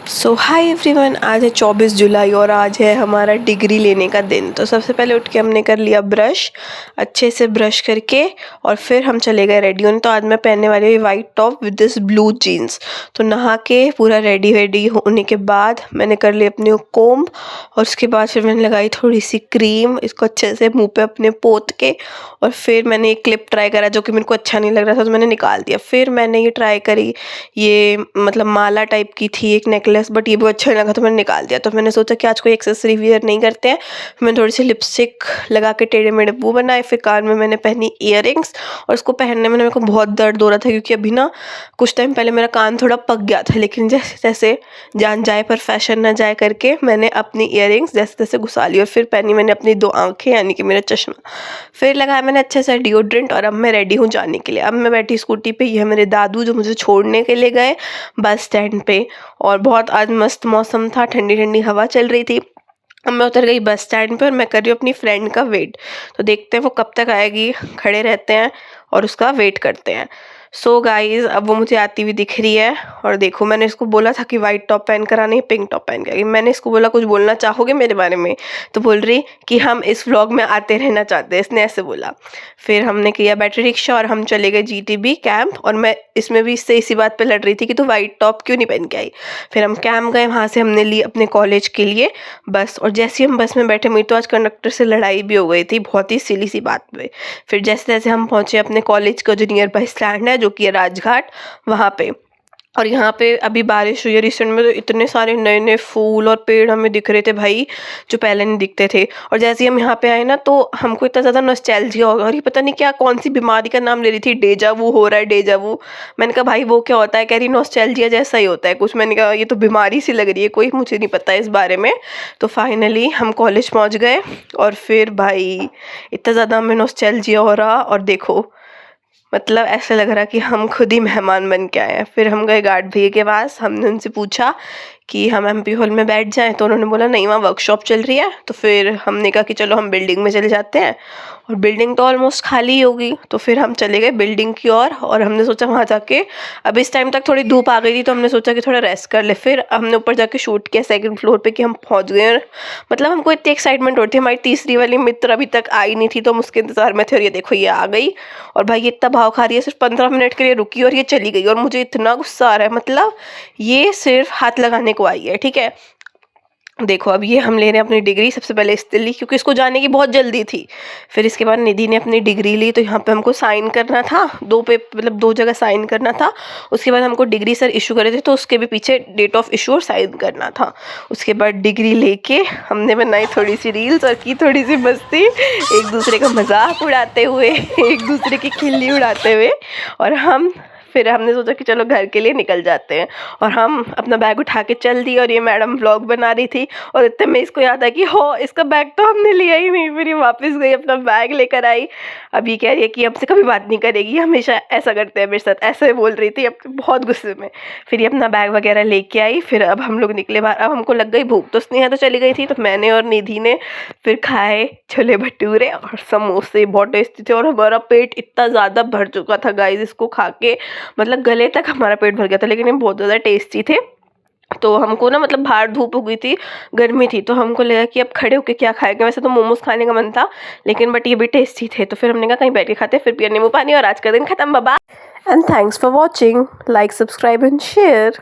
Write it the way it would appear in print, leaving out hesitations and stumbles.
सो hi everyone, आज है 24 जुलाई और आज है हमारा डिग्री लेने का दिन। तो सबसे पहले उठ के हमने कर लिया ब्रश, अच्छे से ब्रश करके और फिर हम चले गए रेडी होने। तो आज मैं पहनने वाली हूँ white top with this blue jeans. तो नहा के पूरा रेडी होने के बाद मैंने कर लिया अपनी कोम्ब और उसके बाद फिर मैंने लगाई थोड़ी सी क्रीम, इसको अच्छे से मुँह पे अपने पोत के और फिर मैंने एक क्लिप ट्राई करा जो कि मेरे को अच्छा नहीं लग रहा था तो मैंने निकाल दिया। फिर मैंने ये ट्राई करी, ये मतलब माला टाइप की थी एक नेकलेस, बट ये बहुत अच्छा लगा तो मैंने निकाल दिया। तो मैंने सोचा कि आज कोई एक्सेसरी वियर नहीं करते हैं। मैंने थोड़ी सी लिपस्टिक लगा के टेढ़े मेढ़े वो बनाए। फिर कान में मैंने पहनी ईयरिंग्स और उसको पहनने में मेरे को बहुत दर्द हो रहा था क्योंकि अभी ना कुछ टाइम पहले मेरा कान थोड़ा पक गया था, लेकिन जैसे तैसे जान जाए पर फैशन ना जाए करके मैंने अपनी ईयरिंग्स जैसे तैसे घुसा ली और फिर पहनी मैंने अपनी 2 आंखें यानी कि मेरा चश्मा। फिर लगाया मैंने अच्छे से डिओड्रेंट और अब मैं रेडी हूँ जाने के लिए। अब मैं बैठी स्कूटी पे, ये है मेरे दादू जो मुझे छोड़ने के लिए गए बस स्टैंड पे। और बहुत आज मस्त मौसम था, ठंडी ठंडी हवा चल रही थी। अब मैं उतर गई बस स्टैंड पे और मैं कर रही हूँ अपनी फ्रेंड का वेट। तो देखते हैं वो कब तक आएगी, खड़े रहते हैं और उसका वेट करते हैं। सो गाइज अब वो मुझे आती हुई दिख रही है और देखो मैंने इसको बोला था कि वाइट टॉप पहन कर आनी, पिंक टॉप पहन कर। मैंने इसको बोला कुछ बोलना चाहोगे मेरे बारे में, तो बोल रही कि हम इस व्लॉग में आते रहना चाहते हैं, इसने ऐसे बोला। फिर हमने किया बैटरी रिक्शा और हम चले गए जीटीबी कैंप। और मैं इसमें भी इससे इसी बात पे लड़ रही थी कि तू वाइट टॉप क्यों नहीं पहन के आई। फिर हम कैंप गए, वहाँ से हमने ली अपने कॉलेज के लिए बस। और जैसे ही हम बस में बैठे, मेरी तो आज कंडक्टर से लड़ाई भी हो गई थी बहुत ही सिली सी बात पे। फिर जैसे तैसे हम पहुँचे अपने कॉलेज का जो नियर बाई स्टैंड है जो कि है राजघाट, वहाँ पे। और यहाँ पे अभी बारिश हुई है रिसेंट में, तो इतने सारे नए नए फूल और पेड़ हमें दिख रहे थे भाई, जो पहले नहीं दिखते थे। और जैसे ही हम यहाँ पे आए ना तो हमको इतना ज़्यादा नॉस्टैल्जिया हो गया और ये पता नहीं क्या कौन सी बीमारी का नाम ले रही थी, डेजावू हो रहा है डेजावू। मैंने कहा भाई वो क्या होता है, कह रही नॉस्टैल्जिया जैसा ही होता है कुछ। मैंने कहा ये तो बीमारी सी लग रही है कोई, मुझे नहीं पता है इस बारे में। तो फाइनली हम कॉलेज पहुँच गए और फिर भाई इतना ज़्यादा हमें नॉस्टैल्जिया हो रहा। और देखो मतलब ऐसा लग रहा कि हम खुद ही मेहमान बन के आए हैं। फिर हम गए गार्ड भैया के पास, हमने उनसे पूछा कि हम एमपी हॉल में बैठ जाएं, तो उन्होंने बोला नहीं वहाँ वर्कशॉप चल रही है। तो फिर हमने कहा कि चलो हम बिल्डिंग में चले जाते हैं, और बिल्डिंग तो ऑलमोस्ट खाली ही होगी। तो फिर हम चले गए बिल्डिंग की ओर और हमने सोचा वहाँ जाके, अब इस टाइम तक थोड़ी धूप आ गई थी तो हमने सोचा कि थोड़ा रेस्ट कर ले। फिर हमने ऊपर जाके शूट किया 2nd फ्लोर पे कि हम पहुँच गए। मतलब हमको इतनी एक्साइटमेंट हो रही थी, हमारी तीसरी वाली मित्र अभी तक आई नहीं थी तो हम उसके इंतजार में थे। और ये देखो ये आ गई और भाई ये इतना भाव खा रही है, सिर्फ 15 मिनट के लिए रुकी और ये चली गई। और मुझे इतना गुस्सा आ रहा है, मतलब ये सिर्फ हाथ लगाने को आई है, ठीक है। देखो अब ये हम ले रहे हैं अपनी डिग्री। सबसे पहले इसने ली क्योंकि इसको जाने की बहुत जल्दी थी। फिर इसके बाद निधि ने अपनी डिग्री ली, तो यहाँ पे हमको साइन करना था, मतलब 2 जगह साइन करना था। उसके बाद हमको डिग्री सर इशू करे थे तो उसके भी पीछे डेट ऑफ इशू और साइन करना था। उसके बाद डिग्री लेके हमने बनाई थोड़ी सी रील्स और की थोड़ी सी मस्ती, एक दूसरे का मजाक उड़ाते हुए, एक दूसरे की खिल्ली उड़ाते हुए। और फिर हमने सोचा कि चलो घर के लिए निकल जाते हैं और हम अपना बैग उठा के चल दिए। और ये मैडम व्लॉग बना रही थी और इतने में इसको याद आया कि हो इसका बैग तो हमने लिया ही नहीं। फिर ये वापस गई, अपना बैग लेकर आई। अब ये कह रही है कि हमसे कभी बात नहीं करेगी, हमेशा ऐसा करते हैं मेरे साथ, ऐसे बोल रही थी अब बहुत गुस्से में। फिर ये अपना बैग वगैरह लेके आई। फिर अब हम लोग निकले बाहर। अब हमको लग गई भूख, तो स्नेहा तो चली गई थी, तो मैंने और निधि ने फिर खाए छोले भटूरे और समोसे, बहुत टेस्टी थे। और हमारा पेट इतना ज़्यादा भर चुका था गाइस इसको खा के, मतलब गले तक हमारा पेट भर गया था। लेकिन ये बहुत ज़्यादा टेस्टी थे। तो हमको ना मतलब बाहर धूप हो गई थी, गर्मी थी, तो हमको लगा कि अब खड़े होके क्या खाएंगे। वैसे तो मोमोज खाने का मन था लेकिन बट ये भी टेस्टी थे, तो फिर हमने कहा कहीं बैठ के खाते। फिर पिया नींबू पानी और आज का दिन खत्म। Bye bye and thanks for watching. Like, subscribe and share.